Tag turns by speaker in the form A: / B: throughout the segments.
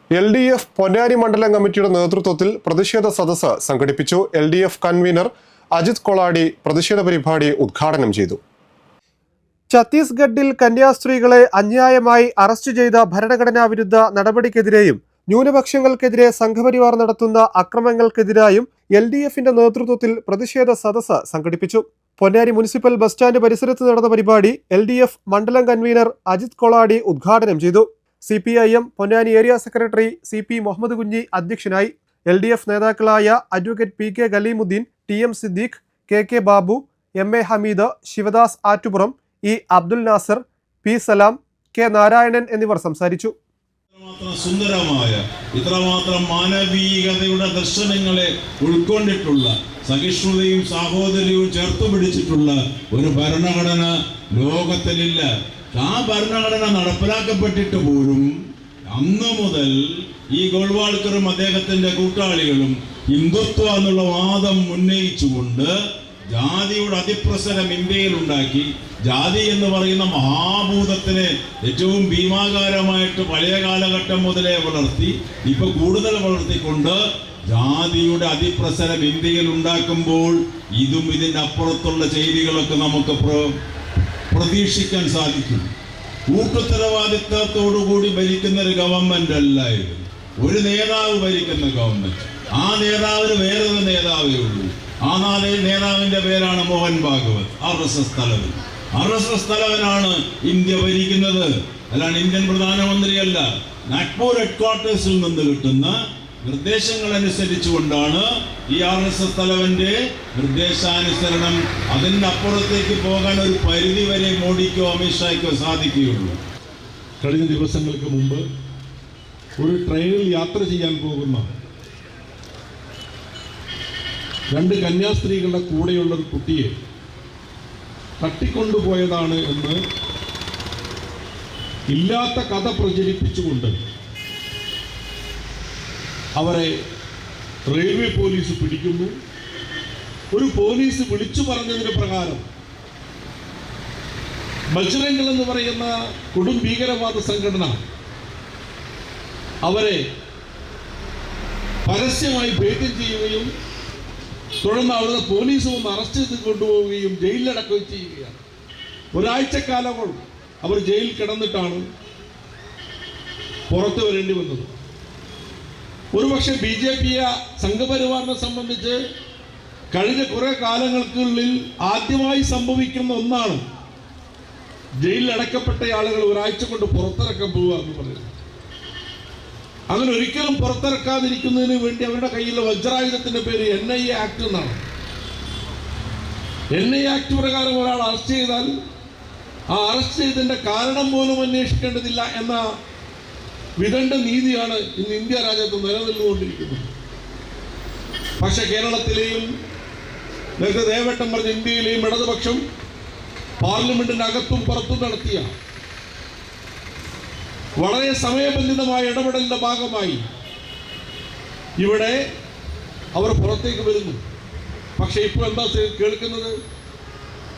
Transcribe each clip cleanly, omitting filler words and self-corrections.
A: LDF Ponnani മണ്ഡലം കമ്മിറ്റിയുടെ നേതൃത്വത്തിൽ പ്രതിഷേധ സദസ്സ് സംഘടിപ്പിച്ചു. LDF കൺവീനർ അജിത് കൊളാടി പ്രതിഷേധ പരിപാടി ഉദ്ഘാടനം ചെയ്തു. ഛത്തീസ്ഗഡിൽ കന്യാസ്ത്രീകളെ അന്യായമായി അറസ്റ്റ് ചെയ്ത ഭരണഘടനാ വിരുദ്ധ നടപടിക്കെതിരെയും ന്യൂനപക്ഷങ്ങൾക്കെതിരെ സംഘപരിവാർ നടത്തുന്ന അക്രമങ്ങൾക്കെതിരായും LDFന്റെ നേതൃത്വത്തിൽ പ്രതിഷേധ സദസ്സ് സംഘടിപ്പിച്ചു. പൊന്നാനി മുനിസിപ്പൽ ബസ് സ്റ്റാൻഡ് പരിസരത്ത് നടന്ന പരിപാടി LDF മണ്ഡലം കൺവീനർ അജിത് കൊളാടി ഉദ്ഘാടനം ചെയ്തു. CPIM Ponnani area secretary CP Muhammad Kunhi അധ്യക്ഷനായി. LDF നേതാക്കളായ advocate PK Khaleemuddin, TM Siddique, KK Babu, MA Hameed, Sivadas Attupuram, E Abdul Nasar, P Salam, K Narayanan എന്നിവർ സംസാരിച്ചു.
B: സുന്ദരമായ ഇത്രമാത്രം മാനവീയതയുടെ ദർശനങ്ങളെ ഉൾക്കൊണ്ടിട്ടുള്ള സഹിഷ്ണുതയും സാഹോദര്യവും ചേർത്തു പിടിച്ചിട്ടുള്ള ഒരു ഭരണഘടന ലോകത്തിലില്ല. ആ ഭരണഘടന നടപ്പിലാക്കപ്പെട്ടിട്ട് പോലും അന്ന് മുതൽ ഈ ഗോൾവാൾക്കറും അദ്ദേഹത്തിന്റെ കൂട്ടാളികളും ഹിന്ദുത്വ എന്നുള്ള വാദം ഉന്നയിച്ചുകൊണ്ട് ജാതിയുടെ അതിപ്രസരം ഇന്ത്യയിൽ ഉണ്ടാക്കി. ജാതി എന്ന് പറയുന്ന മഹാഭൂതത്തിനെ ഏറ്റവും ഭീമാകാരമായിട്ട് പഴയ കാലഘട്ടം മുതലേ വളർത്തി, ഇപ്പൊ കൂടുതൽ വളർത്തിക്കൊണ്ട് ജാതിയുടെ അതിപ്രസരം ഇന്ത്യയിൽ ഉണ്ടാക്കുമ്പോൾ ഇതും ഇതിൻ്റെ അപ്പുറത്തുള്ള ചെയ്തികളൊക്കെ നമുക്ക് പ്രതീക്ഷിക്കാൻ സാധിക്കും. കൂട്ടുത്തരവാദിത്വത്തോടുകൂടി ഭരിക്കുന്ന ഒരു ഗവൺമെന്റ് അല്ലായിരുന്നു ഒരു നേതാവ് ഭരിക്കുന്ന ഗവൺമെന്റ്. ആ നേതാവിന് വേറൊരു നേതാവേ ഉള്ളൂ. ആ നേതാവിന്റെ പേരാണ് മോഹൻ ഭാഗവത്, RSS തലവൻ. RSS തലവനാണ് ഇന്ത്യ ഭരിക്കുന്നത്, അല്ലാണ്ട് ഇന്ത്യൻ പ്രധാനമന്ത്രിയല്ല. നാഗ്പൂർ ഹെഡ്ക്വാർട്ടേഴ്സിൽ നിന്ന് കിട്ടുന്ന നിർദ്ദേശങ്ങൾ അനുസരിച്ചുകൊണ്ടാണ് ഈ RSS തലവന്റെ നിർദ്ദേശാനുസരണം. അതിൻ്റെ അപ്പുറത്തേക്ക് പോകാൻ ഒരു പരിധി വരെ മോഡിക്കോ അമിത്ഷായ്ക്കോ സാധിക്കുകയുള്ളൂ.
C: കഴിഞ്ഞ ദിവസങ്ങൾക്ക് മുമ്പ് ഒരു ട്രെയിനിൽ യാത്ര ചെയ്യാൻ പോകുന്ന 2 കന്യാസ്ത്രീകളുടെ കൂടെയുള്ള ഒരു കുട്ടിയെ തട്ടിക്കൊണ്ടുപോയതാണ് എന്ന് ഇല്ലാത്ത കഥ പ്രചരിപ്പിച്ചുകൊണ്ട് അവരെ റെയിൽവേ പോലീസ് പിടിക്കുന്നു. ഒരു പോലീസ് വിളിച്ചു പറഞ്ഞതിന് പ്രകാരം ബജ്രംഗ് എന്ന് പറയുന്ന കൊടും ഭീകരവാദ സംഘടന അവരെ പരസ്യമായി ഭേദ്യം ചെയ്യുകയും തുടർന്ന് അവിടുത്തെ പോലീസ് ഒന്ന് അറസ്റ്റ് ചെയ്ത് കൊണ്ടുപോവുകയും ജയിലിലടക്കുകയും ചെയ്യുകയാണ്. ഒരാഴ്ചക്കാലം അവർ ജയിലിൽ കിടന്നിട്ടാണ് പുറത്തു വരേണ്ടി വന്നത്. ഒരുപക്ഷെ BJP സംഘപരിവാറിനെ സംബന്ധിച്ച് കഴിഞ്ഞ കുറെ കാലങ്ങൾക്കുള്ളിൽ ആദ്യമായി സംഭവിക്കുന്ന ഒന്നാണ് ജയിലിൽ അടക്കപ്പെട്ട ആളുകൾ ഒരാഴ്ച കൊണ്ട് പുറത്തിറക്കാൻ പോവുക എന്ന് പറയുന്നത്. അങ്ങനെ ഒരിക്കലും പുറത്തിറക്കാതിരിക്കുന്നതിന് വേണ്ടി അവരുടെ കയ്യിലുള്ള വജ്രായുധത്തിന്റെ പേര് NIA ആക്ട് എന്നാണ്. NIA ആക്ട് പ്രകാരം ഒരാൾ അറസ്റ്റ് ചെയ്താൽ ആ അറസ്റ്റ് ചെയ്തതിന്റെ കാരണം പോലും അന്വേഷിക്കേണ്ടതില്ല എന്ന വിദണ്ഡ നീതിയാണ് ഇന്ന് ഇന്ത്യ രാജ്യത്ത് നിലനിന്നുകൊണ്ടിരിക്കുന്നത്. പക്ഷെ കേരളത്തിലെയും നേരത്തെ ദേവേട്ടൻ പറഞ്ഞ ഇന്ത്യയിലെയും ഇടതുപക്ഷം പാർലമെന്റിന്റെ അകത്തും പുറത്തും നടത്തിയ വളരെ സമയബന്ധിതമായ ഇടപെടലിന്റെ ഭാഗമായി ഇവിടെ അവർ പുറത്തേക്ക് വരുന്നു. പക്ഷെ ഇപ്പോൾ എന്താ കേൾക്കുന്നത്?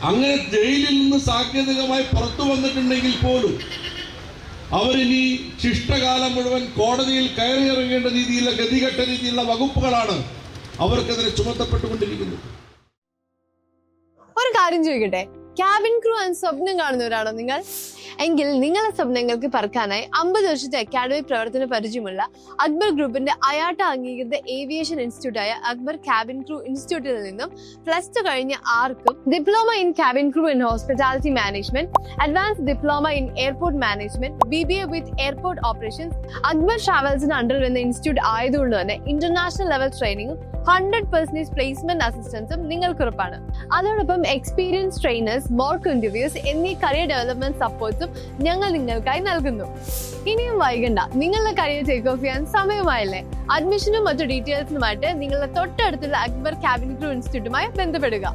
C: അങ്ങനെ ജയിലിൽ നിന്ന് സാങ്കേതികമായി പുറത്തു വന്നിട്ടുണ്ടെങ്കിൽ പോലും അവരിനി ശിഷ്ടകാലം മുഴുവൻ കോടതിയിൽ കയറിയിറങ്ങേണ്ട രീതിയിലുള്ള ഗതികെട്ട രീതിയിലുള്ള വകുപ്പുകളാണ് അവർക്കെതിരെ ചുമത്തപ്പെട്ടുകൊണ്ടിരിക്കുന്നത്.
D: ഒരു കാര്യം ചോദിക്കട്ടെ, ക്യാബിൻ ക്രൂ എന്ന സ്വപ്നം കാണുന്നവരാണോ നിങ്ങൾ? എങ്കിൽ നിങ്ങളുടെ സ്വപ്നങ്ങൾക്ക് പറക്കാനായി 50 വർഷത്തെ അക്കാഡമിക് പ്രവർത്തന പരിചയമുള്ള അക്ബർ ഗ്രൂപ്പിന്റെ അയാട്ട അംഗീകൃത ഏവിയേഷൻ ഇൻസ്റ്റിറ്റ്യൂട്ടായ അക്ബർ ക്യാബിൻ ക്രൂ ഇൻസ്റ്റിറ്റ്യൂട്ടിൽ നിന്നും +2 കഴിഞ്ഞ ആർക്കും diploma in cabin crew in hospitality management, advance diploma in airport management, BBA with airport operations Akbar ട്രാവൽസിന് അണ്ടർ വരുന്ന ഇൻസ്റ്റിറ്റ്യൂട്ട് ആയതുകൊണ്ട് തന്നെ ഇന്റർനാഷണൽ ലെവൽ ട്രെയിനിങ്ങും 100% പ്ലേസ്മെന്റ് അസിസ്റ്റൻസും നിങ്ങൾക്ക് ഉറപ്പാണ്. അതോടൊപ്പം എക്സ്പീരിയൻസ് ട്രെയിനേഴ്സ്, മോക്ക് ഇന്റർവ്യൂസ് എന്നീ കരിയർ ഡെവലപ്മെന്റ് സപ്പോർട്ട്സും ഞങ്ങൾ നിങ്ങൾക്കായി നൽകുന്നു. ഇനിയും വൈകണ്ട, നിങ്ങളുടെ കരിയർ ടേക്ക് ഓഫ് ചെയ്യാൻ സമയമായല്ലേ? അഡ്മിഷനും മറ്റു ഡീറ്റെയിൽസിനുമായിട്ട് നിങ്ങളുടെ തൊട്ടടുത്തുള്ള അക്ബർ ക്യാബിൻ ക്രൂ ഇൻസ്റ്റിറ്റ്യൂട്ടുമായി ബന്ധപ്പെടുക.